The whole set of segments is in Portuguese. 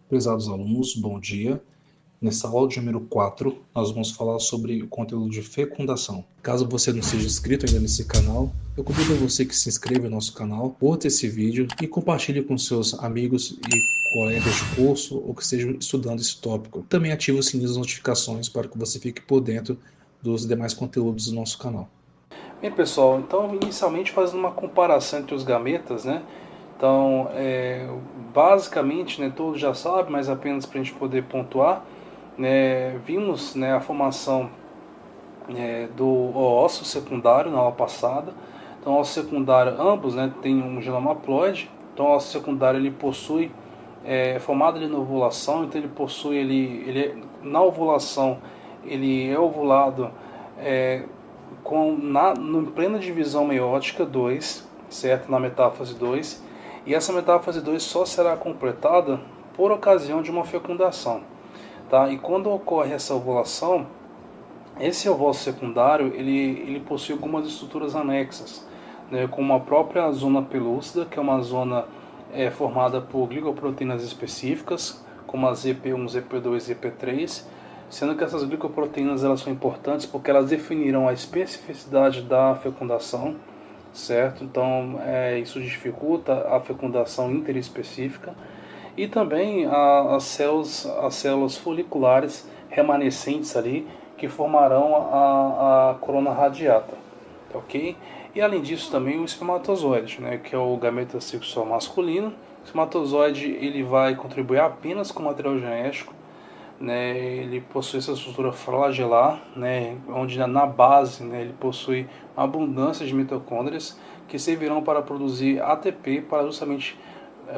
Prezados alunos, bom dia. Nessa aula de número 4, nós vamos falar sobre o conteúdo de fecundação. Caso você não seja inscrito ainda nesse canal, eu convido você que se inscreva no nosso canal, curta esse vídeo e compartilhe com seus amigos e colegas de curso ou que estejam estudando esse tópico. Também ative o sininho das notificações para que você fique por dentro dos demais conteúdos do nosso canal. Bem, pessoal, então inicialmente fazendo uma comparação entre os gametas, né? Então, basicamente, né, todos já sabem, mas apenas para a gente poder pontuar, né, vimos, né, a formação do ósseo secundário na aula passada. Então, o ósseo secundário, ambos, né, têm um genoma haploide. Então, o ósseo secundário ele possui formado ali na ovulação, então ele possui na ovulação ele é ovulado em plena divisão meiótica 2, certo? Na metáfase 2, e essa metáfase 2 só será completada por ocasião de uma fecundação, tá? E quando ocorre essa ovulação, esse ovócito secundário ele possui algumas estruturas anexas, né, como a própria zona pelúcida, que é uma zona formada por glicoproteínas específicas, como a ZP1, ZP2 e ZP3, sendo que essas glicoproteínas elas são importantes porque elas definirão a especificidade da fecundação, certo? Então isso dificulta a fecundação interespecífica e também as células foliculares remanescentes ali que formarão a corona radiata, ok? E além disso também o espermatozoide, né, que é o gameta sexual masculino. O espermatozoide ele vai contribuir apenas com material genético, né, ele possui essa estrutura flagelar, né, onde na base, né, ele possui uma abundância de mitocôndrias que servirão para produzir ATP para justamente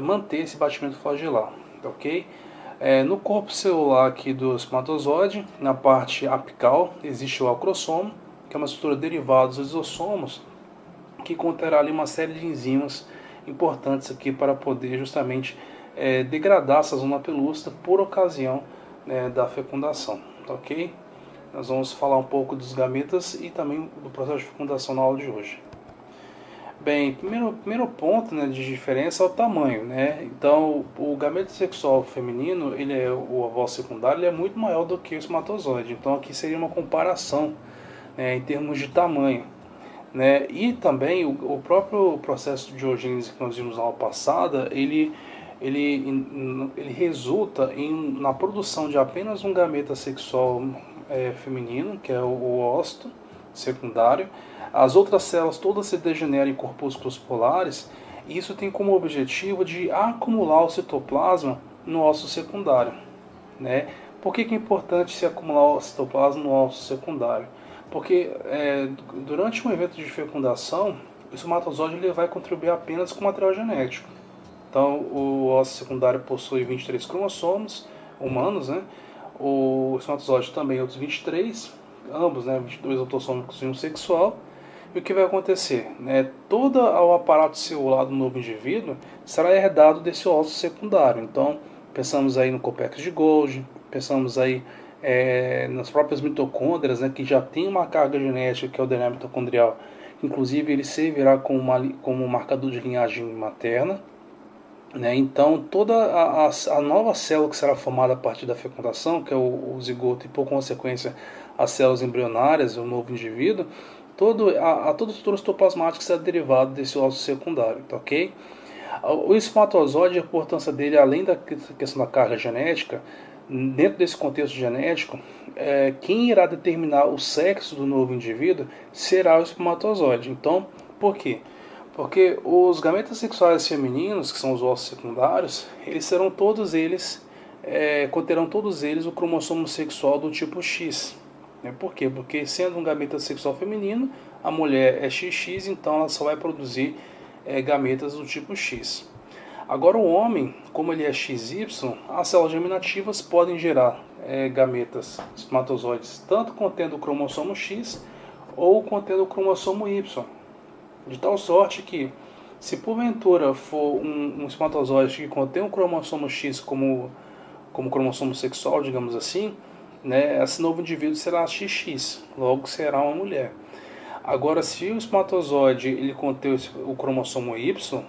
manter esse batimento flagelar, ok? No corpo celular aqui do espermatozoide, na parte apical, existe o acrossomo, que é uma estrutura derivada dos lisossomos, que conterá ali uma série de enzimas importantes aqui para poder justamente degradar essa zona pelúcida por ocasião da fecundação, ok? Nós vamos falar um pouco dos gametas e também do processo de fecundação na aula de hoje. Bem, primeiro ponto, né, de diferença é o tamanho, né? Então, o gameta sexual feminino, o ovócito secundário, ele é muito maior do que o espermatozoide. Então, aqui seria uma comparação, né, em termos de tamanho, né? E também o próprio processo de diogênese que nós vimos na aula passada, ele resulta na produção de apenas um gameta sexual feminino, que é o ócito secundário. As outras células todas se degeneram em corpúsculos polares, e isso tem como objetivo de acumular o citoplasma no ósseo secundário, né? Por que é importante se acumular o citoplasma no ósseo secundário? Porque durante um evento de fecundação, o espermatozoide ele vai contribuir apenas com material genético. Então, o ósseo secundário possui 23 cromossomos humanos, né? O espermatozoide também outros 23, ambos, né, 22 autossômicos e um sexual. E o que vai acontecer? Todo o aparato celular do novo indivíduo será herdado desse ósseo secundário. Então, pensamos aí no complexo de Golgi, pensamos aí nas próprias mitocôndrias, né, que já tem uma carga genética, que é o DNA mitocondrial. Inclusive, ele servirá como marcador de linhagem materna. Né? Então, toda a nova célula que será formada a partir da fecundação, que é o zigoto e, por consequência, as células embrionárias, o novo indivíduo, toda a estrutura citoplasmática será derivada desse ósseo secundário, tá, ok? O espermatozoide, a importância dele, além da questão da carga genética, dentro desse contexto genético, quem irá determinar o sexo do novo indivíduo será o espermatozoide. Então, por quê? Porque os gametas sexuais femininos, que são os ósseos secundários, conterão todos eles o cromossomo sexual do tipo X. Por quê? Porque sendo um gameta sexual feminino, a mulher é XX, então ela só vai produzir gametas do tipo X. Agora o homem, como ele é XY, as células germinativas podem gerar gametas, espermatozoides, tanto contendo o cromossomo X ou contendo o cromossomo Y. De tal sorte que, se porventura for um espermatozoide que contém um cromossomo X como cromossomo sexual, digamos assim, né, esse novo indivíduo será XX, logo será uma mulher. Agora, se o espermatozoide ele contém o cromossomo Y,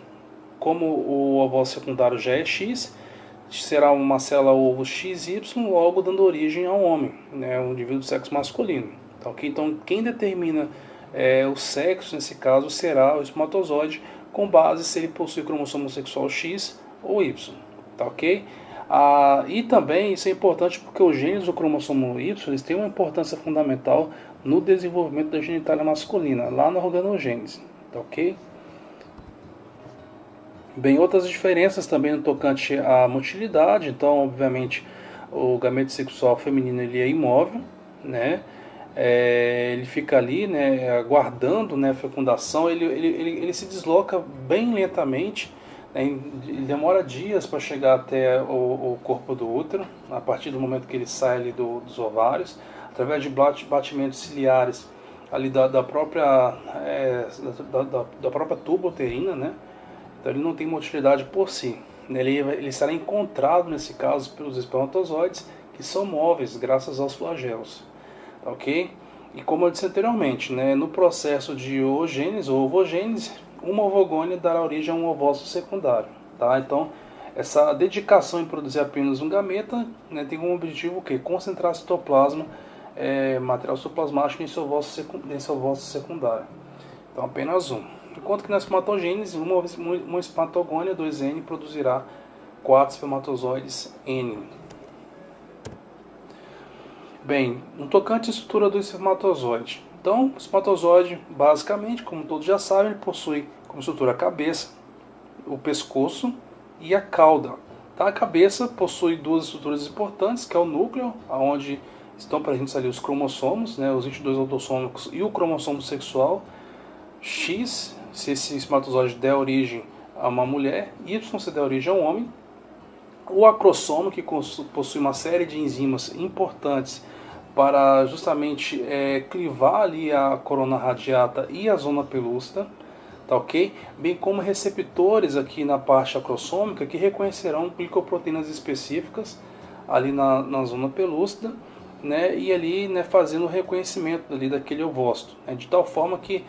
como o ovócito secundário já é X, será uma célula ovo XY, logo dando origem a um homem, né, um indivíduo do sexo masculino. Tá, okay? Então, quem determina o sexo, nesse caso, será o espermatozoide, com base se ele possui cromossomo sexual X ou Y. Tá, ok? E também isso é importante porque os genes do cromossomo Y eles têm uma importância fundamental no desenvolvimento da genitália masculina, lá na organogênese. Tá, ok? Bem, outras diferenças também no tocante à motilidade. Então, obviamente, o gamete sexual feminino ele é imóvel, né? Ele fica ali, né, aguardando, né, a fecundação. Ele se desloca bem lentamente, né? Ele demora dias para chegar até o corpo do útero, a partir do momento que ele sai ali dos ovários, através de batimentos ciliares ali da própria tuba uterina, né? Então ele não tem motilidade por si. Ele será encontrado, nesse caso, pelos espermatozoides, que são móveis graças aos flagelos. Ok? E como eu disse anteriormente, né, no processo de oogênese ou ovogênese, uma ovogônia dará origem a um ovócito secundário. Tá? Então, essa dedicação em produzir apenas um gameta, né, tem como objetivo o quê? Concentrar citoplasma, material citoplasmático nesse ovócito secundário. Então, apenas um. Enquanto que na espermatogênese, uma espermatogônia 2N produzirá 4 espermatozoides N. Bem, no tocante à estrutura do espermatozoide. Então, o espermatozoide, basicamente, como todos já sabem, ele possui como estrutura a cabeça, o pescoço e a cauda. Tá? A cabeça possui duas estruturas importantes, que é o núcleo, onde estão presentes ali os cromossomos, né, os 22 autossômicos e o cromossomo sexual, X, se esse espermatozoide der origem a uma mulher, Y se der origem a um homem, o acrossomo, que possui uma série de enzimas importantes para justamente clivar ali a corona radiata e a zona pelúcida, tá, ok? Bem como receptores aqui na parte acrossômica que reconhecerão glicoproteínas específicas ali na zona pelúcida, né, e ali, né, fazendo o reconhecimento ali daquele ovócito, né, de tal forma que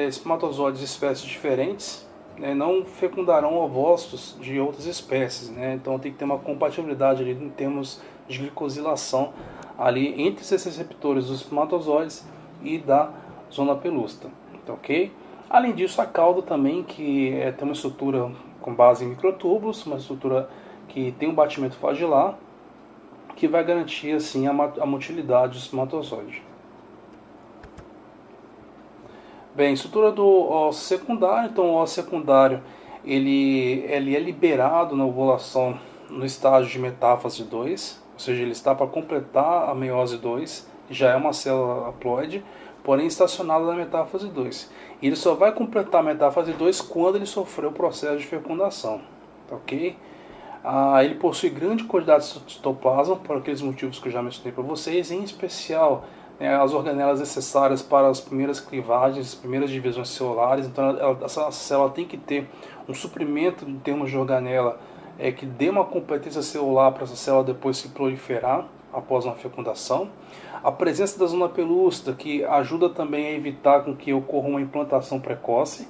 espermatozoides de espécies diferentes, né, não fecundarão ovócitos de outras espécies, né? Então tem que ter uma compatibilidade ali em termos de glicosilação ali entre esses receptores dos espermatozoides e da zona pelúcida, tá, ok? Além disso, a cauda também, que tem uma estrutura com base em microtúbulos, uma estrutura que tem um batimento flagelar, que vai garantir assim a motilidade do espermatozoide. Bem, estrutura do ósseo secundário. Então, o ósseo secundário ele é liberado na ovulação no estágio de metáfase 2, ou seja, ele está para completar a meiose 2, já é uma célula haploide, porém estacionada na metáfase 2. E ele só vai completar a metáfase 2 quando ele sofreu o processo de fecundação. Tá, ok? Ele possui grande quantidade de citoplasma, por aqueles motivos que eu já mencionei para vocês, em especial as organelas necessárias para as primeiras clivagens, as primeiras divisões celulares. Então essa célula tem que ter um suprimento em termos de organela que dê uma competência celular para essa célula depois se proliferar após uma fecundação. A presença da zona pelúcida, que ajuda também a evitar com que ocorra uma implantação precoce,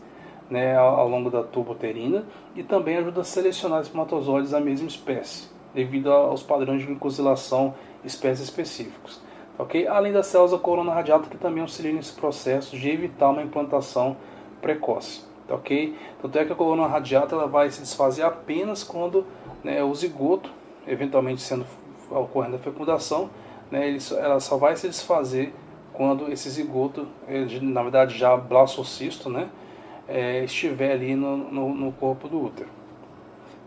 né, ao longo da tuba uterina, e também ajuda a selecionar espermatozoides da mesma espécie, devido aos padrões de glicosilação espécies específicos. Okay? Além das células da corona radiata, que também auxiliam nesse processo de evitar uma implantação precoce. Okay? Tanto é que a corona radiata ela vai se desfazer apenas quando, né, o zigoto, eventualmente ocorrendo a fecundação, né, ela só vai se desfazer quando esse zigoto, na verdade já blastocisto, né, estiver ali no corpo do útero.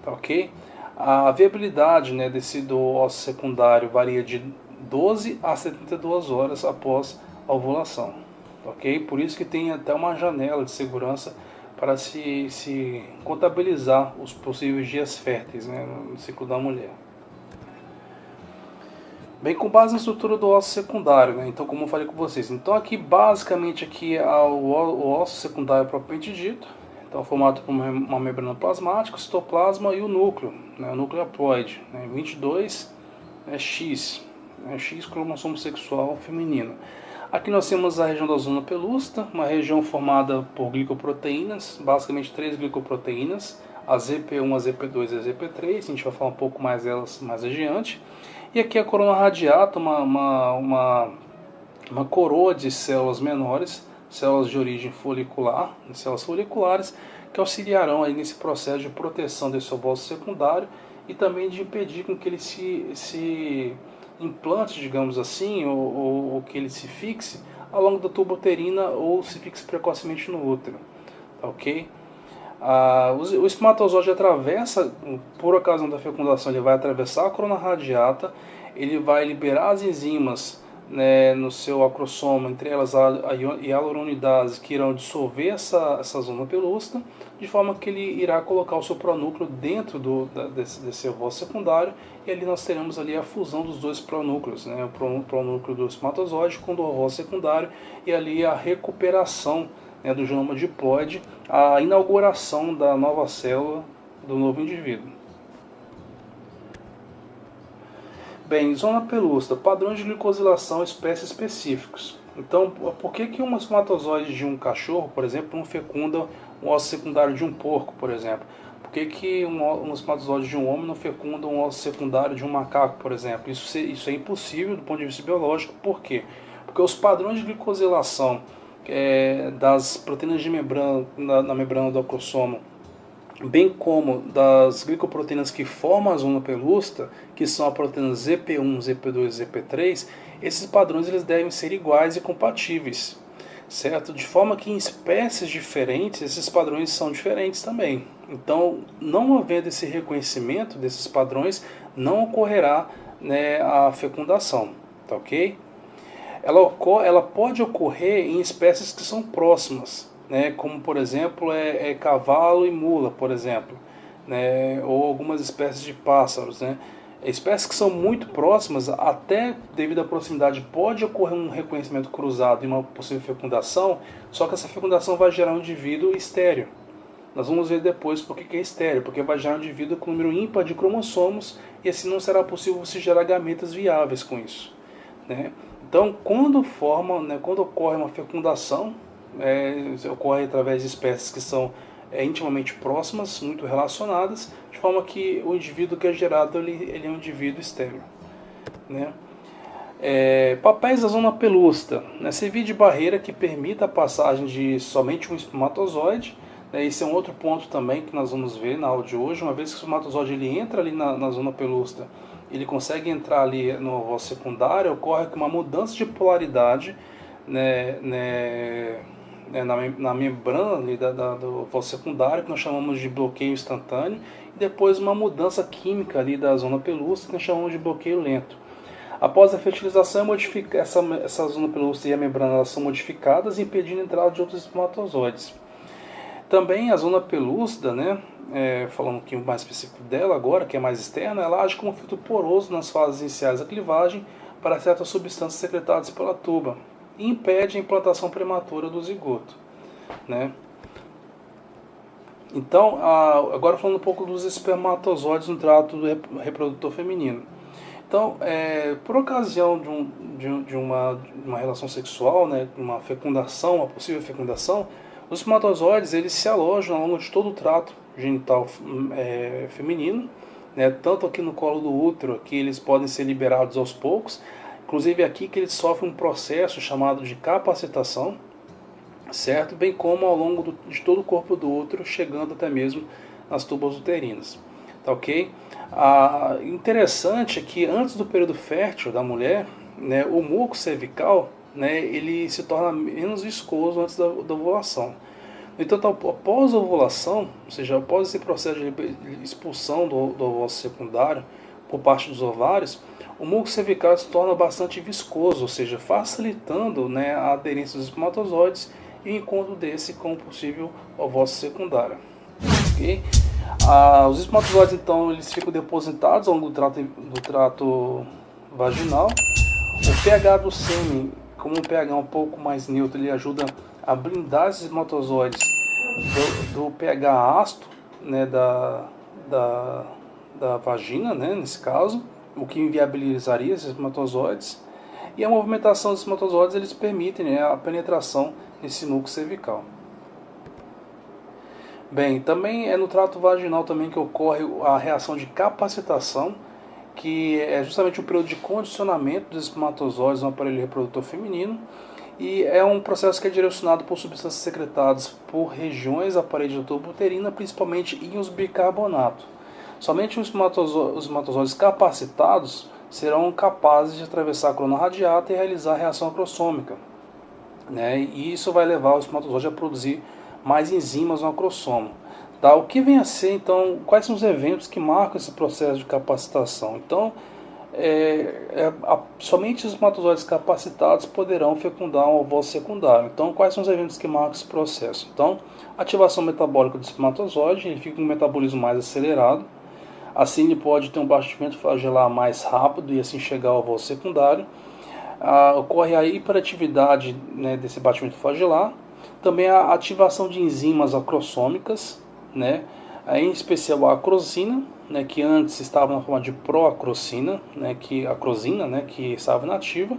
Tá, ok? A viabilidade, né, do ósseo secundário varia de 12 a 72 horas após a ovulação, ok? Por isso que tem até uma janela de segurança para se contabilizar os possíveis dias férteis, né, no ciclo da mulher. Bem, com base na estrutura do ósseo secundário, né, então como eu falei com vocês, então aqui basicamente o ósseo secundário propriamente dito, então formado por uma membrana plasmática, citoplasma e o núcleo, né, o núcleo haploide, né, 22 X. X cromossomo sexual feminino. Aqui nós temos a região da zona pelúcida, uma região formada por glicoproteínas, basicamente 3 glicoproteínas, a ZP1, a ZP2 e a ZP3, a gente vai falar um pouco mais delas mais adiante. E aqui a corona radiata, uma coroa de células menores, células de origem folicular, células foliculares, que auxiliarão aí nesse processo de proteção desse ovócito secundário e também de impedir com que ele se implante, digamos assim, ou que ele se fixe ao longo da tuba uterina ou se fixe precocemente no útero, tá ok? O espermatozoide atravessa, por ocasião da fecundação, ele vai atravessar a corona radiata, ele vai liberar as enzimas, né, no seu acrosoma, entre elas a hialuronidase, que irão dissolver essa zona pelúcida, de forma que ele irá colocar o seu pronúcleo dentro desse ovócito secundário, e ali nós teremos ali a fusão dos dois pronúcleos, né, o pronúcleo do espermatozoide com o do ovócito secundário, e ali a recuperação, né, do genoma diploide, a inauguração da nova célula do novo indivíduo. Bem, zona pelúcida, padrões de glicosilação, espécies específicos. Então, por que um espermatozoide de um cachorro, por exemplo, não fecunda um ósseo secundário de um porco, por exemplo? Por que um espermatozoide de um homem não fecunda um ósseo secundário de um macaco, por exemplo? Isso é impossível do ponto de vista biológico. Por quê? Porque os padrões de glicosilação das proteínas de membrana, na membrana do acrosoma, bem como das glicoproteínas que formam a zona pelúcida, que são a proteína ZP1, ZP2 e ZP3, esses padrões eles devem ser iguais e compatíveis, certo? De forma que em espécies diferentes, esses padrões são diferentes também. Então, não havendo esse reconhecimento desses padrões, não ocorrerá, né, a fecundação, tá ok? Ela pode ocorrer em espécies que são próximas, né, como por exemplo cavalo e mula, por exemplo, né, ou algumas espécies de pássaros, né. Espécies que são muito próximas, até devido à proximidade pode ocorrer um reconhecimento cruzado e uma possível fecundação, só que essa fecundação vai gerar um indivíduo estéril. Nós vamos ver depois por que é estéril, porque vai gerar um indivíduo com número ímpar de cromossomos e assim não será possível se gerar gametas viáveis com isso, né. Então, quando ocorre uma fecundação, ocorre através de espécies que são intimamente próximas, muito relacionadas, de forma que o indivíduo que é gerado ele é um indivíduo estéril, né? Papéis da zona pelúcida, né? Servir de barreira que permita a passagem de somente um espermatozoide, né? Esse é um outro ponto também que nós vamos ver na aula de hoje. Uma vez que o espermatozoide ele entra ali na zona pelúcida, ele consegue entrar ali no ovócito secundário, ocorre uma mudança de polaridade, né, na membrana ali do ovócito secundário, que nós chamamos de bloqueio instantâneo, e depois uma mudança química ali da zona pelúcida, que nós chamamos de bloqueio lento. Após a fertilização, essa zona pelúcida e a membrana elas são modificadas, impedindo a entrada de outros espermatozoides. Também a zona pelúcida, né, falando um pouquinho mais específico dela agora, que é mais externa, ela age como filtro poroso nas fases iniciais da clivagem para certas substâncias secretadas pela tuba e impede a implantação prematura do zigoto, né? Então, agora falando um pouco dos espermatozoides no trato reprodutor feminino. Então, por ocasião de uma relação sexual, né, uma fecundação, uma possível fecundação, os espermatozoides eles se alojam ao longo de todo o trato genital feminino, né, tanto aqui no colo do útero, que eles podem ser liberados aos poucos, inclusive aqui que eles sofrem um processo chamado de capacitação, certo? Bem como ao longo de todo o corpo do útero, chegando até mesmo nas tubas uterinas, tá ok? Interessante é que antes do período fértil da mulher, né, o muco cervical, né, ele se torna menos viscoso antes da ovulação. No entanto, após a ovulação, ou seja, após esse processo de expulsão do ovócito secundário por parte dos ovários, o muco cervical se torna bastante viscoso, ou seja, facilitando, né, a aderência dos espermatozoides e o encontro desse com o possível ovócito secundário. Okay? Os espermatozoides, então, eles ficam depositados ao longo do trato vaginal. O pH do sêmen, como um pH um pouco mais neutro, ele ajuda a blindar esses espermatozoides do pH ácido, né, da vagina, né, nesse caso, o que inviabilizaria esses espermatozoides. E a movimentação dos espermatozoides eles permitem, né, a penetração nesse núcleo cervical. Bem, também é no trato vaginal também que ocorre a reação de capacitação, que é justamente o período de condicionamento dos espermatozoides no aparelho reprodutor feminino, e é um processo que é direcionado por substâncias secretadas por regiões da parede da tuba uterina, principalmente íons bicarbonato. Somente os espermatozoides capacitados serão capazes de atravessar a corona radiata e realizar a reação acrossômica, né? E isso vai levar o espermatozoide a produzir mais enzimas no acrossomo. Tá? O que vem a ser, então, quais são os eventos que marcam esse processo de capacitação? Então, somente os espermatozoides capacitados poderão fecundar um ovócito secundário. Então, quais são os eventos que marcam esse processo? Então, ativação metabólica do espermatozoide, ele fica com um metabolismo mais acelerado. Assim, ele pode ter um batimento flagelar mais rápido e assim chegar ao ovócito secundário. Ocorre a hiperatividade, né, desse batimento flagelar. Também a ativação de enzimas acrossômicas, né, em especial a acrosina, né, que antes estava na forma de proacrosina, né, que acrosina, né, que estava inativa,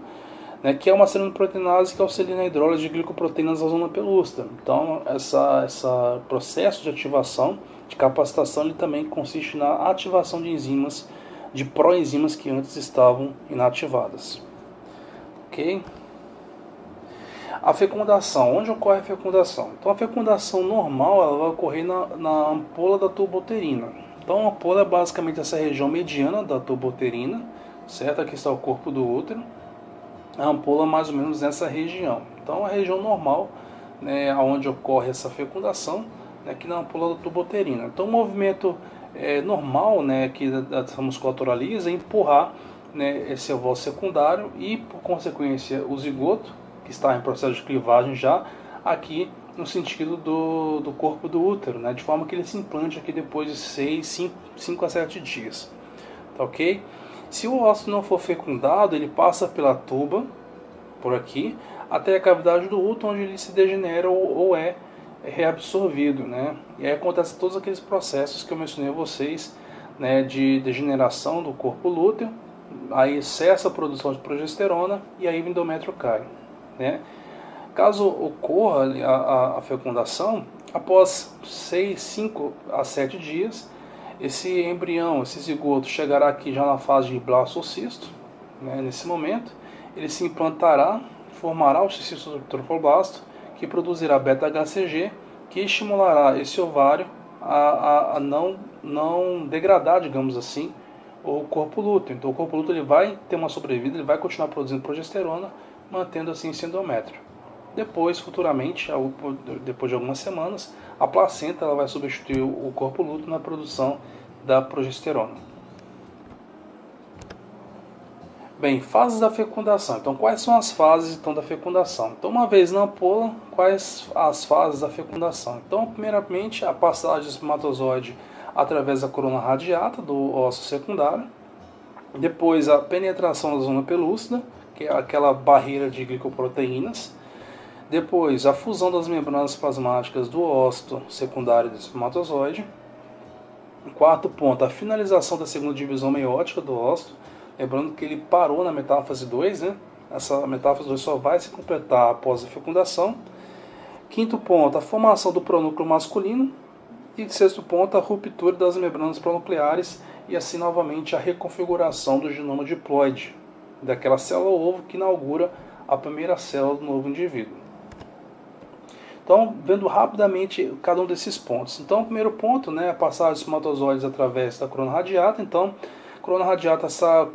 né, que é uma serinoproteinase que auxilia na hidrólise de glicoproteínas da zona pelúcida. Então, esse processo de ativação, de capacitação, ele também consiste na ativação de enzimas, de proenzimas que antes estavam inativadas. Ok? A fecundação. Onde ocorre a fecundação? Então, a fecundação normal ela vai ocorrer na ampola da tuba uterina. Então, a ampola é basicamente essa região mediana da tuba uterina, certo? Aqui está o corpo do útero. A ampola mais ou menos nessa região. Então, a região normal, né, onde ocorre essa fecundação, né, aqui na ampola da tuba uterina. Então, o movimento normal, né, aqui dessa musculatura lisa é empurrar, né, esse ovócito secundário e, por consequência, o zigoto, que está em processo de clivagem já, aqui no sentido do corpo do útero, né, de forma que ele se implante aqui depois de 5 a 7 dias. Tá ok? Se o óvulo não for fecundado, ele passa pela tuba, por aqui, até a cavidade do útero, onde ele se degenera ou é reabsorvido, né? E aí acontecem todos aqueles processos que eu mencionei a vocês, né, de degeneração do corpo lúteo, aí cessa a produção de progesterona e aí o endométrio cai, né? Caso ocorra a fecundação, após 5 a 7 dias, esse embrião, esse zigoto, chegará aqui já na fase de blastocisto, né? Nesse momento, ele se implantará, formará o cisto do trofoblasto, que produzirá beta-HCG, que estimulará esse ovário a não degradar, digamos assim, o corpo lúteo. Então, o corpo lúteo ele vai ter uma sobrevida, ele vai continuar produzindo progesterona, mantendo assim esse endométrio. Depois, futuramente, depois de algumas semanas, a placenta ela vai substituir o corpo lúteo na produção da progesterona. Bem, fases da fecundação. Então, quais são as fases então, da fecundação? Então, uma vez na ampola, quais as fases da fecundação? Então, primeiramente, a passagem do espermatozoide através da corona radiata do ósseo secundário. Depois, a penetração da zona pelúcida, que é aquela barreira de glicoproteínas. Depois, a fusão das membranas plasmáticas do ósseo secundário do espermatozoide. Quarto ponto, a finalização da segunda divisão meiótica do ósseo. Lembrando que ele parou na metáfase 2, né? Essa metáfase 2 só vai se completar após a fecundação. Quinto ponto, a formação do pronúcleo masculino. E sexto ponto, a ruptura das membranas pronucleares e assim novamente a reconfiguração do genoma diploide, daquela célula-ovo que inaugura a primeira célula do novo indivíduo. Então, vendo rapidamente cada um desses pontos. Então, o primeiro ponto, né, a passagem dos espermatozoides através da corona radiata. Então, corona radiata, essa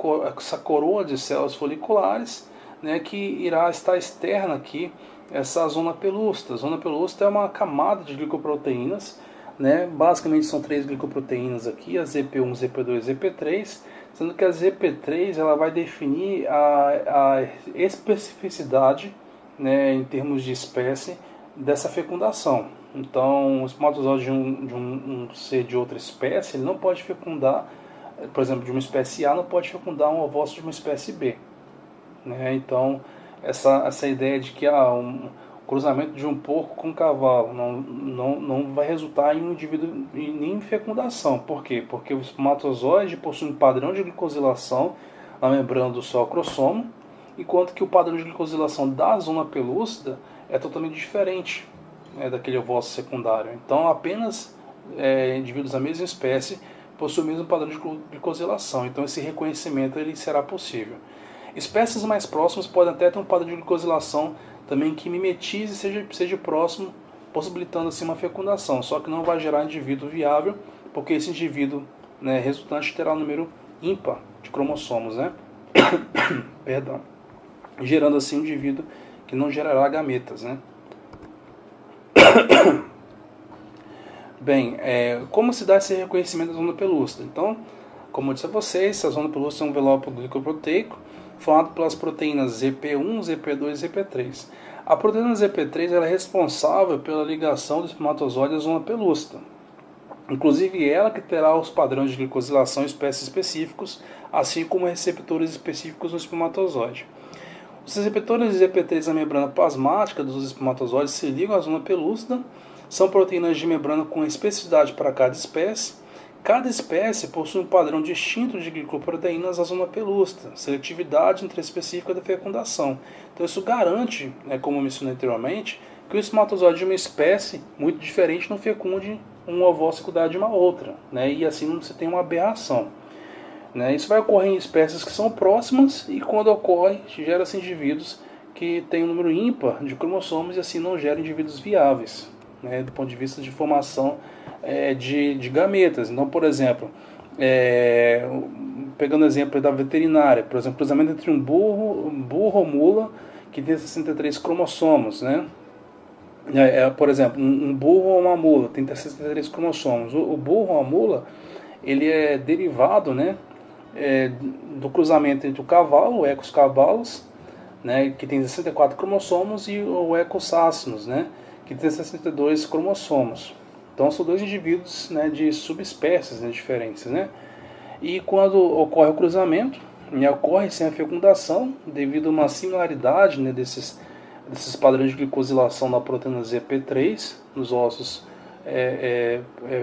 coroa de células foliculares, né, que irá estar externa aqui, essa zona pelúcida. A zona pelúcida é uma camada de glicoproteínas, né, basicamente são 3 glicoproteínas aqui, a ZP1, ZP2 e ZP3, sendo que a ZP3 ela vai definir a especificidade, né, em termos de espécie, dessa fecundação. Então, o espermatozoide de um ser de outra espécie, ele não pode fecundar, por exemplo, de uma espécie A não pode fecundar um ovócito de uma espécie B, né? Então, essa ideia de que um cruzamento de um porco com um cavalo não vai resultar em um indivíduo nem em fecundação. Por quê? Porque o espermatozoide possui um padrão de glicosilação na membrana do seu acrossomo, enquanto que o padrão de glicosilação da zona pelúcida é totalmente diferente, né, daquele ovócito secundário. Então, apenas indivíduos da mesma espécie possuem o mesmo padrão de glicosilação. Então esse reconhecimento ele será possível. Espécies mais próximas podem até ter um padrão de glicosilação também que mimetize e seja próximo, possibilitando assim uma fecundação, só que não vai gerar indivíduo viável, porque esse indivíduo, né, resultante terá um número ímpar de cromossomos, né? Perdão. Gerando assim um indivíduo que não gerará gametas, né? Bem, como se dá esse reconhecimento da zona pelúcida? Então, como eu disse a vocês, a zona pelúcida é um envelope glicoproteico formado pelas proteínas ZP1, ZP2 e ZP3. A proteína ZP3 ela é responsável pela ligação do espermatozoide à zona pelúcida. Inclusive ela que terá os padrões de glicosilação espécies específicos, assim como receptores específicos no espermatozoide. Os receptores de ZP3 da membrana plasmática dos espermatozoides se ligam à zona pelúcida. São proteínas de membrana com especificidade para cada espécie. Cada espécie possui um padrão distinto de glicoproteínas na zona pelúcida, seletividade intraespecífica da fecundação. Então isso garante, como eu mencionei anteriormente, que o espermatozoide de uma espécie muito diferente não fecunde uma ovócito secundária de uma outra, e assim não se tem uma aberração. Isso vai ocorrer em espécies que são próximas e quando ocorre, gera-se indivíduos que têm um número ímpar de cromossomos e assim não geram indivíduos viáveis, do ponto de vista de formação de gametas. Então, por exemplo, pegando o exemplo da veterinária, por exemplo, cruzamento entre um burro ou mula que tem 63 cromossomos, por exemplo, um burro ou uma mula tem 63 cromossomos. O burro ou a mula, ele é derivado, do cruzamento entre o cavalo, o Equus cavalos, que tem 64 cromossomos, e o Equus sacinus, que tem 62 cromossomos. Então são dois indivíduos, de subespécies, diferentes, E quando ocorre o cruzamento, ocorre sem a fecundação, devido a uma similaridade, desses padrões de glicosilação da proteína ZP3 nos ossos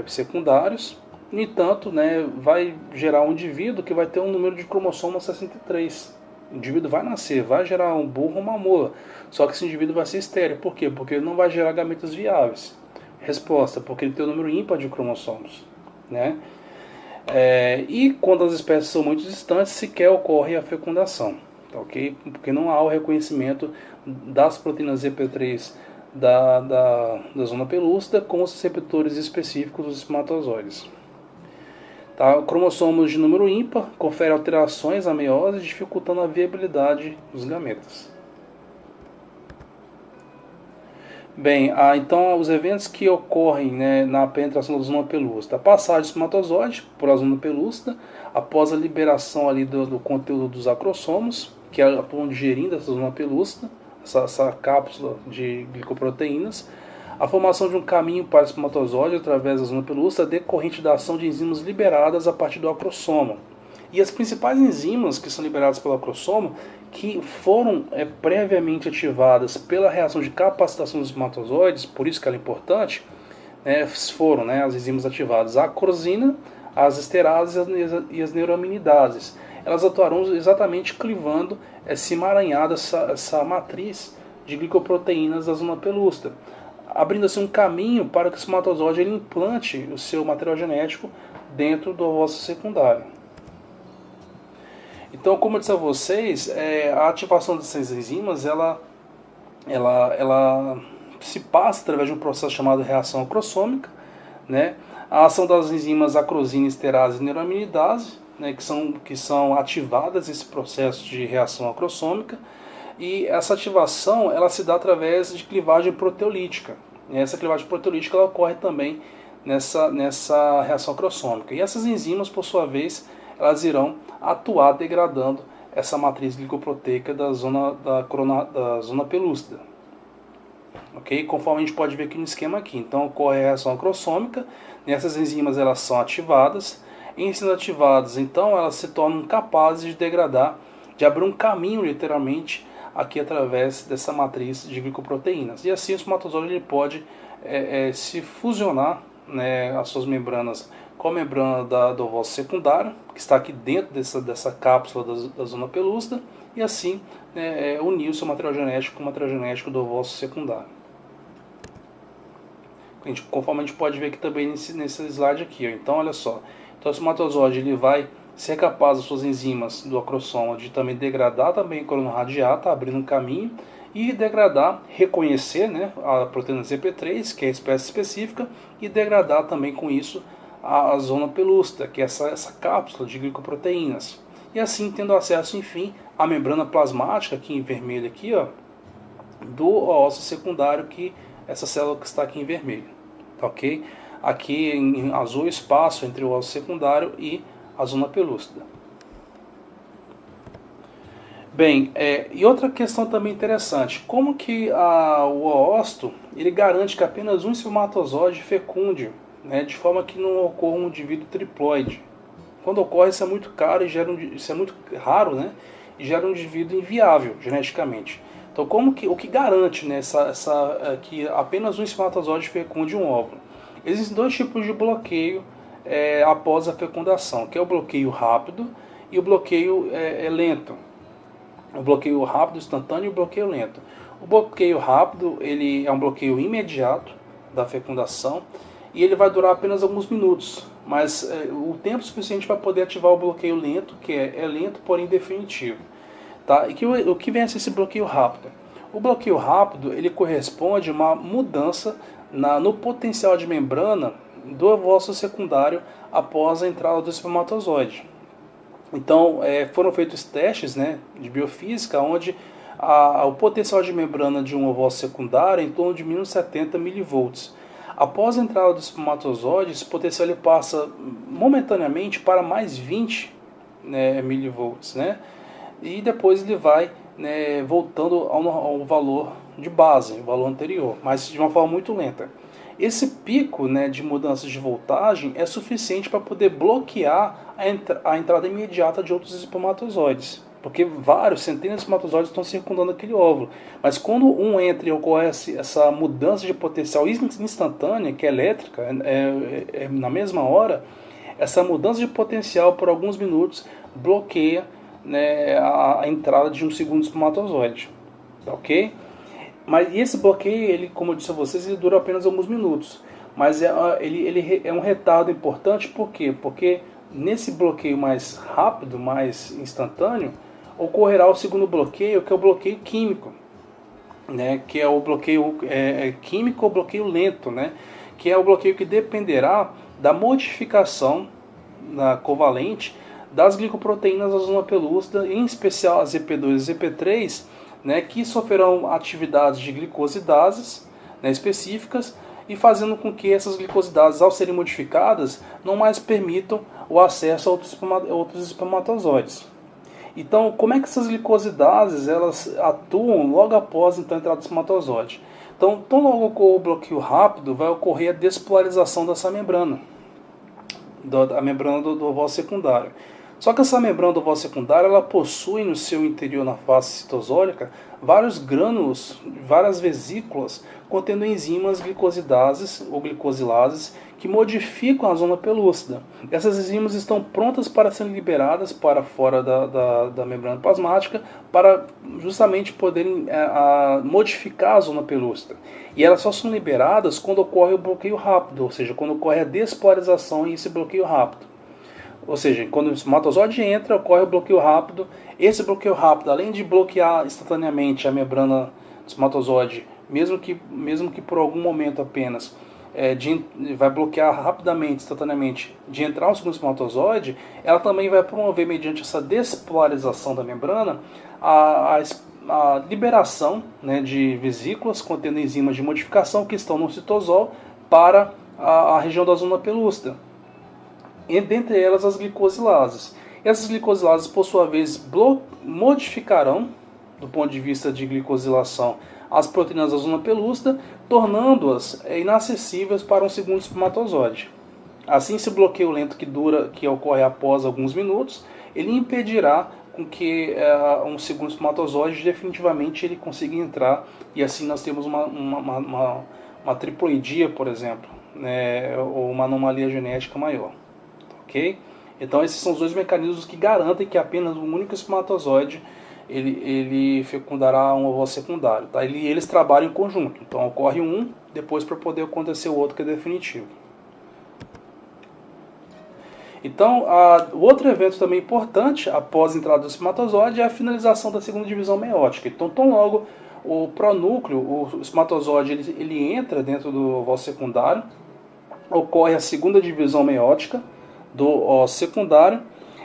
secundários. No entanto, vai gerar um indivíduo que vai ter um número de cromossomos 63. O indivíduo vai nascer, vai gerar um burro ou uma mula. Só que esse indivíduo vai ser estéril. Por quê? Porque ele não vai gerar gametas viáveis. Resposta, porque ele tem um número ímpar de cromossomos. E quando as espécies são muito distantes, sequer ocorre a fecundação. Tá, ok? Porque não há o reconhecimento das proteínas ZP3 da zona pelúcida com os receptores específicos dos espermatozoides. Tá? Cromossomos de número ímpar conferem alterações à meiose, dificultando a viabilidade dos gametas. Bem, então os eventos que ocorrem na penetração da zona pelúcida: a passagem do espermatozoide por a zona pelúcida, após a liberação ali do conteúdo dos acrossomos, que atuam digerindo essa zona pelúcida, essa cápsula de glicoproteínas, a formação de um caminho para o espermatozoide através da zona pelúcida decorrente da ação de enzimas liberadas a partir do acrossoma. E as principais enzimas que são liberadas pelo acrossoma, que foram previamente ativadas pela reação de capacitação dos espermatozoides, por isso que ela é importante, foram as enzimas ativadas: a acrosina, as esterases e as neuraminases. Elas atuarão exatamente clivando esse emaranhado, essa matriz de glicoproteínas da zona pelúcida, abrindo assim um caminho para que o espermatozoide ele implante o seu material genético dentro do ovócito secundário. Então, como eu disse a vocês, a ativação dessas enzimas ela se passa através de um processo chamado reação acrossômica, A ação das enzimas acrosina, esterase e neuraminidase, que são ativadas nesse processo de reação acrossômica. E essa ativação ela se dá através de clivagem proteolítica. Essa clivagem proteolítica ela ocorre também nessa reação acrossômica. E essas enzimas, por sua vez, elas irão atuar degradando essa matriz glicoproteica da zona pelúcida. Ok? Conforme a gente pode ver aqui no esquema aqui. Então ocorre a reação acrossômica, essas enzimas elas são ativadas. Em sendo ativadas, então elas se tornam capazes de degradar, de abrir um caminho literalmente aqui através dessa matriz de glicoproteínas. E assim o espermatozoide ele pode se fusionar, as suas membranas com a membrana do ovócito secundário, que está aqui dentro dessa cápsula da zona pelúcida, e assim unir o seu material genético com o material genético do ovócito secundário. conforme a gente pode ver aqui também nesse slide aqui. Ó. Então, olha só. Então, o espermatozoide ele vai ser capaz, as suas enzimas do acrossoma, de também degradar também coluna radiata, tá abrindo um caminho, e degradar, reconhecer, né, a proteína ZP3, que é a espécie específica, e degradar também com isso a zona pelúcida, que é essa cápsula de glicoproteínas. E assim tendo acesso, enfim, à membrana plasmática, aqui em vermelho, aqui, ó, do ósseo secundário, que essa célula que está aqui em vermelho. Tá, ok? Aqui em azul o espaço entre o ósseo secundário e a zona pelúcida. Bem, e outra questão também interessante, como que o oócito ele garante que apenas um espermatozoide fecunde, né, de forma que não ocorra um indivíduo triploide. Quando ocorre, isso é muito caro e isso é muito raro, né, e gera um indivíduo inviável geneticamente. Então, o que garante, né, que apenas um espermatozoide fecunde um óvulo? Existem dois tipos de bloqueio após a fecundação, que é o bloqueio rápido e o bloqueio lento. O bloqueio rápido, instantâneo e o bloqueio lento. O bloqueio rápido ele é um bloqueio imediato da fecundação e ele vai durar apenas alguns minutos, mas o tempo suficiente para poder ativar o bloqueio lento, que é lento, porém definitivo. Tá? E o que vem a ser esse bloqueio rápido? O bloqueio rápido ele corresponde a uma mudança no potencial de membrana do óvulo secundário após a entrada do espermatozoide. Então, foram feitos testes, né, de biofísica, onde o potencial de membrana de um óvulo secundário é em torno de 1070 mV. Após a entrada do espermatozoide, esse potencial ele passa momentaneamente para mais 20 mV, né, e depois ele vai voltando ao valor de base, o valor anterior, mas de uma forma muito lenta. Esse pico de mudanças de voltagem é suficiente para poder bloquear a entrada imediata de outros espermatozoides, porque centenas de espermatozoides estão circundando aquele óvulo. Mas quando um entra e ocorre essa mudança de potencial instantânea, que é elétrica, na mesma hora, essa mudança de potencial por alguns minutos bloqueia a entrada de um segundo espermatozoide. Tá, ok? Mas esse bloqueio, ele, como eu disse a vocês, ele dura apenas alguns minutos. Mas ele é um retardo importante, por quê? Porque nesse bloqueio mais rápido, mais instantâneo, ocorrerá o segundo bloqueio, que é o bloqueio químico, né? Que é o bloqueio químico ou bloqueio lento, né? Que é o bloqueio que dependerá da modificação covalente das glicoproteínas da zona pelúcida, em especial a ZP2 e ZP3, que sofrerão atividades de glicosidases específicas e fazendo com que essas glicosidases, ao serem modificadas, não mais permitam o acesso a outros espermatozoides. Então, como é que essas glicosidases elas atuam logo após então, a entrada do espermatozoide? Então, tão logo ocorrer o bloqueio rápido, vai ocorrer a despolarização dessa membrana, a membrana do óvulo secundário. Só que essa membrana do óvulo secundário ela possui no seu interior, na face citosólica, vários grânulos, várias vesículas contendo enzimas glicosidases ou glicosilases que modificam a zona pelúcida. Essas enzimas estão prontas para serem liberadas para fora da membrana plasmática para justamente poderem modificar a zona pelúcida. E elas só são liberadas quando ocorre o bloqueio rápido, ou seja, quando ocorre a despolarização e esse bloqueio rápido. Ou seja, quando o espermatozoide entra, ocorre o bloqueio rápido. Esse bloqueio rápido, além de bloquear instantaneamente a membrana do espermatozoide, mesmo que por algum momento apenas, vai bloquear rapidamente, instantaneamente, de entrar um segundo espermatozoide, ela também vai promover, mediante essa despolarização da membrana, a liberação de vesículas contendo enzimas de modificação que estão no citosol para a região da zona pelúcida. E dentre elas as glicosilases. Essas glicosilases, por sua vez, modificarão, do ponto de vista de glicosilação, as proteínas da zona pelúcida, tornando-as inacessíveis para um segundo espermatozoide. Assim, esse bloqueio lento que ocorre após alguns minutos, ele impedirá com que um segundo espermatozoide definitivamente ele consiga entrar, e assim nós temos uma triploidia, por exemplo, ou uma anomalia genética maior. Okay? Então esses são os dois mecanismos que garantem que apenas um único espermatozoide ele fecundará um ovócito secundário. Tá? Eles trabalham em conjunto, então ocorre um, depois para poder acontecer o outro que é definitivo. Então, o outro evento também importante após a entrada do espermatozoide é a finalização da segunda divisão meiótica. Então, tão logo o pronúcleo, o espermatozoide, ele entra dentro do ovócito secundário, ocorre a segunda divisão meiótica do óvulo secundário.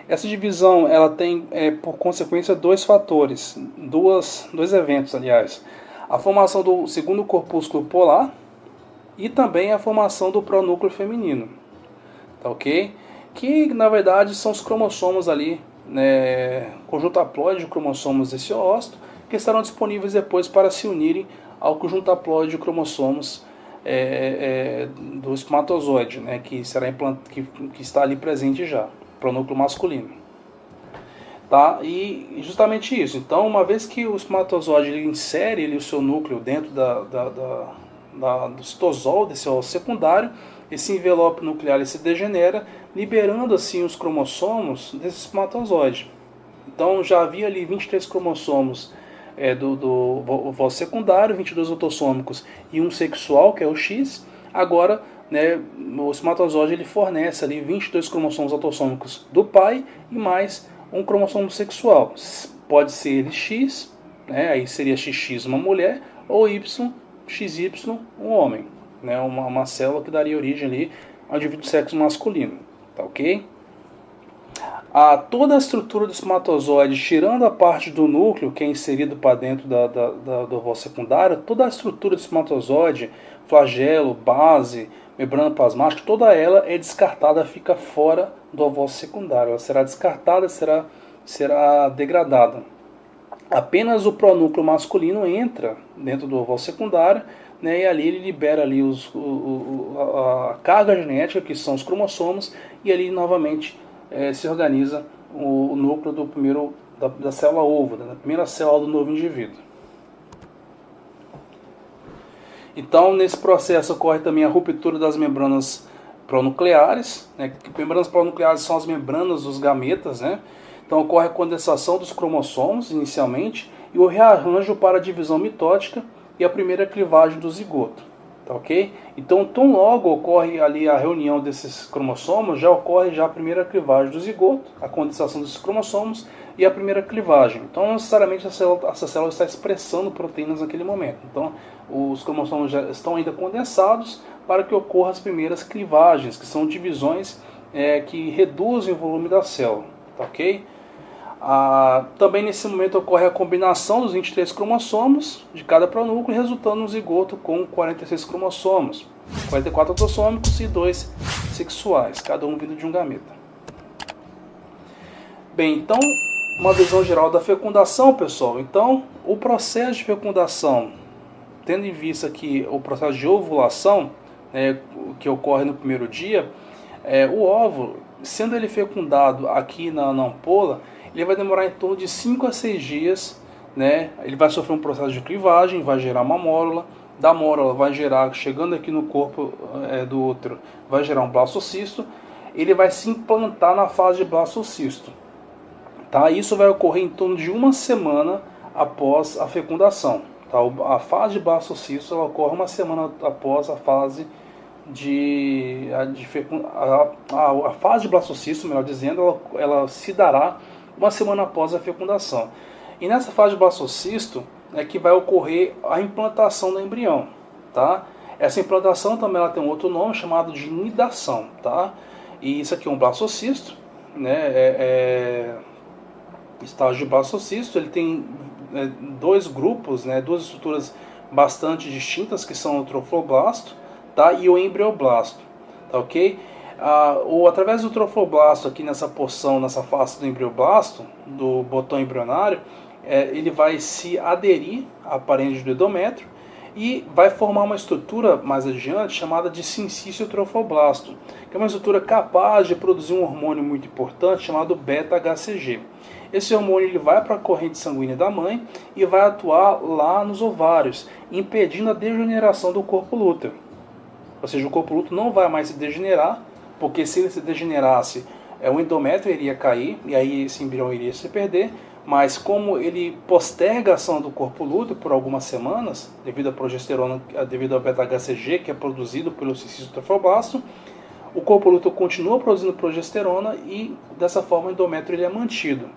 Essa divisão ela tem, por consequência, dois fatores, dois eventos, aliás. A formação do segundo corpúsculo polar e também a formação do pronúcleo feminino. Tá ok? Que, na verdade, são os cromossomos ali, né, conjunto haploide de cromossomos desse óvulo, que estarão disponíveis depois para se unirem ao conjunto haploide de cromossomos do espermatozoide, né, que está ali presente já, pronúcleo masculino. Tá? E justamente isso. Então, uma vez que o espermatozoide ele insere o seu núcleo dentro do citosol, desse óvulo secundário, esse envelope nuclear ele se degenera, liberando assim os cromossomos desse espermatozoide. Então já havia ali 23 cromossomos do óvulo secundário, 22 autossômicos e um sexual, que é o X. Agora, né, o espermatozoide ele fornece ali 22 cromossomos autossômicos do pai e mais um cromossomo sexual. Pode ser X, né, aí seria XX uma mulher, ou Y, XY um homem. Né, uma célula que daria origem ali ao indivíduo do sexo masculino. Tá ok? Toda a estrutura do espermatozoide, tirando a parte do núcleo que é inserido para dentro do óvulo secundário, toda a estrutura do espermatozoide, flagelo, base, membrana plasmática, toda ela é descartada, fica fora do óvulo secundário. Ela será descartada, será degradada. Apenas o pronúcleo masculino entra dentro do óvulo secundário, né, e ali ele libera ali a carga genética, que são os cromossomos, e ali novamente se organiza o núcleo da célula ovo, da primeira célula do novo indivíduo. Então, nesse processo ocorre também a ruptura das membranas pronucleares, né? Membranas pronucleares são as membranas dos gametas, né? Então ocorre a condensação dos cromossomos inicialmente e o rearranjo para a divisão mitótica e a primeira clivagem do zigoto, tá ok? Então, tão logo ocorre ali a reunião desses cromossomos, já ocorre a primeira clivagem do zigoto, a condensação desses cromossomos e a primeira clivagem. Então, não necessariamente essa célula está expressando proteínas naquele momento. Então, os cromossomos já estão ainda condensados para que ocorram as primeiras clivagens, que são divisões que reduzem o volume da célula, tá ok? Também nesse momento ocorre a combinação dos 23 cromossomos de cada pronúcleo, resultando no zigoto com 46 cromossomos, 44 autossômicos e 2 sexuais, cada um vindo de um gameta. Bem, então, uma visão geral da fecundação, pessoal. Então, o processo de fecundação, tendo em vista que o processo de ovulação, que ocorre no primeiro dia, o óvulo, sendo ele fecundado aqui na ampola, ele vai demorar em torno de 5 a 6 dias, né? Ele vai sofrer um processo de clivagem, vai gerar uma mórula, da mórula vai gerar, chegando aqui no corpo do útero, vai gerar um blastocisto, ele vai se implantar na fase de blastocisto. Tá? Isso vai ocorrer em torno de uma semana após a fecundação. Tá? A fase de blastocisto ela ocorre uma semana após a fase a fase de blastocisto, melhor dizendo, ela se dará uma semana após a fecundação. E nessa fase de blastocisto é que vai ocorrer a implantação do embrião. Tá? Essa implantação também ela tem um outro nome chamado de nidação. Tá? E isso aqui é um blastocisto, né? Estágio de blastocisto, ele tem dois grupos, né? Duas estruturas bastante distintas, que são o trofoblasto, tá? E o embrioblasto. Tá ok? Através do trofoblasto, aqui nessa porção, nessa face do embrioblasto, do botão embrionário, ele vai se aderir à parede do endométrio e vai formar uma estrutura mais adiante chamada de sincício trofoblasto, que é uma estrutura capaz de produzir um hormônio muito importante chamado beta-HCG. Esse hormônio ele vai para a corrente sanguínea da mãe e vai atuar lá nos ovários, impedindo a degeneração do corpo lúteo. Ou seja, o corpo lúteo não vai mais se degenerar, porque se ele se degenerasse, o endométrio iria cair, e aí esse embrião iria se perder, mas como ele posterga a ação do corpo lúteo por algumas semanas, devido à progesterona, devido ao beta-HCG que é produzido pelo cisto trofoblasto, o corpo lúteo continua produzindo progesterona e dessa forma o endométrio ele é mantido.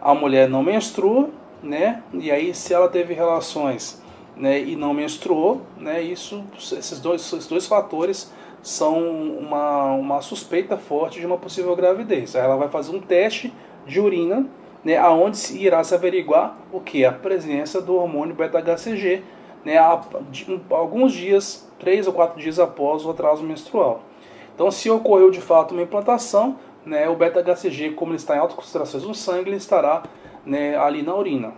A mulher não menstrua, né? E aí se ela teve relações, né, e não menstruou, né, esses dois fatores são uma suspeita forte de uma possível gravidez. Aí ela vai fazer um teste de urina, né, aonde irá se averiguar o que? A presença do hormônio beta-HCG, né, alguns dias, 3 ou 4 dias após o atraso menstrual. Então, se ocorreu de fato uma implantação, né, o beta-HCG, como ele está em altas concentrações no sangue, ele estará, né, ali na urina.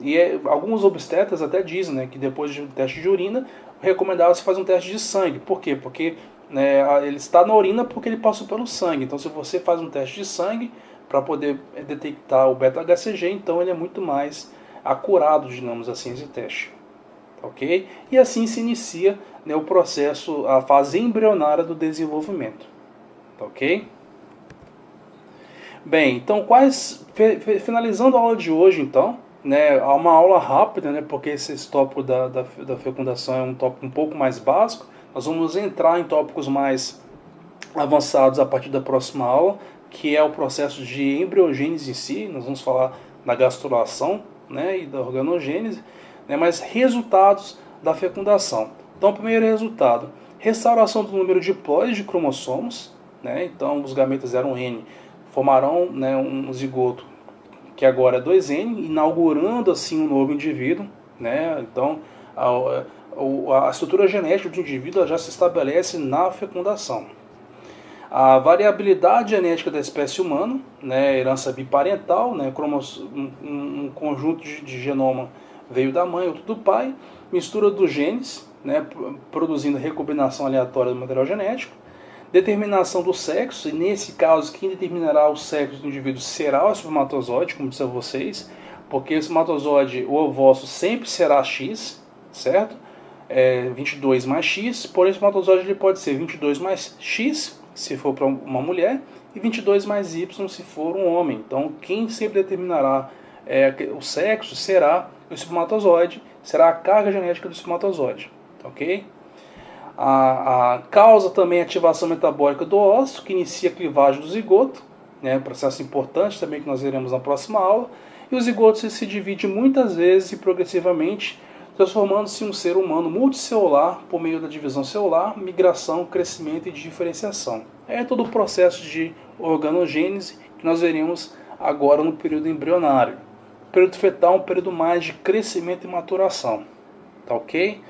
E alguns obstetras até dizem, né, que depois de um teste de urina, recomendável se fazer um teste de sangue. Por quê? Porque, né, ele está na urina porque ele passou pelo sangue. Então, se você faz um teste de sangue para poder detectar o beta-HCG, então ele é muito mais acurado, digamos assim, esse teste. Ok? E assim se inicia, né, o processo, a fase embrionária do desenvolvimento. Ok? Bem, então finalizando a aula de hoje, então, né, há uma aula rápida, né, porque esse tópico da fecundação é um tópico um pouco mais básico. Nós vamos entrar em tópicos mais avançados a partir da próxima aula, que é o processo de embriogênese em si. Nós vamos falar da gastrulação, né, e da organogênese, né, mas resultados da fecundação. Então, o primeiro resultado, restauração do número diploide de cromossomos, né, então os gametas 0N formarão, né, um zigoto que agora é 2N, inaugurando assim um novo indivíduo, né, então a estrutura genética do indivíduo já se estabelece na fecundação. A variabilidade genética da espécie humana, né, herança biparental, né, um conjunto de genoma veio da mãe, outro do pai, mistura dos genes, né, produzindo recombinação aleatória do material genético, determinação do sexo, e nesse caso quem determinará o sexo do indivíduo será o espermatozoide, como disse a vocês, porque o espermatozoide, o ovócito, sempre será X, certo? 22 mais X, porém o espermatozoide ele pode ser 22 mais X, se for para uma mulher, e 22 mais Y se for um homem. Então, quem sempre determinará o sexo será o espermatozoide, será a carga genética do espermatozoide, ok? A causa também é a ativação metabólica do ósseo, que inicia a clivagem do zigoto, né, processo importante também que nós veremos na próxima aula, e o zigoto se divide muitas vezes e progressivamente, transformando-se em um ser humano multicelular por meio da divisão celular, migração, crescimento e diferenciação. É todo o processo de organogênese que nós veremos agora no período embrionário. O período fetal é um período mais de crescimento e maturação. Tá ok?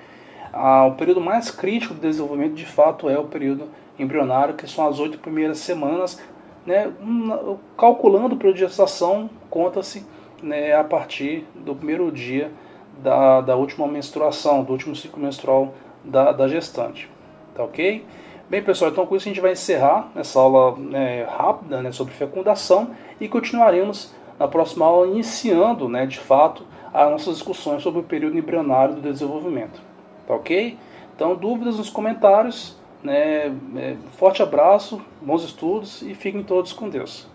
O período mais crítico do desenvolvimento, de fato, é o período embrionário, que são as 8 primeiras semanas, né, calculando o período de gestação, conta-se, né, a partir do primeiro dia da última menstruação, do último ciclo menstrual da gestante. Tá ok? Bem, pessoal, então com isso a gente vai encerrar essa aula rápida, né, sobre fecundação, e continuaremos na próxima aula iniciando, né, de fato, as nossas discussões sobre o período embrionário do desenvolvimento. Tá ok? Então, dúvidas nos comentários, né, forte abraço, bons estudos e fiquem todos com Deus.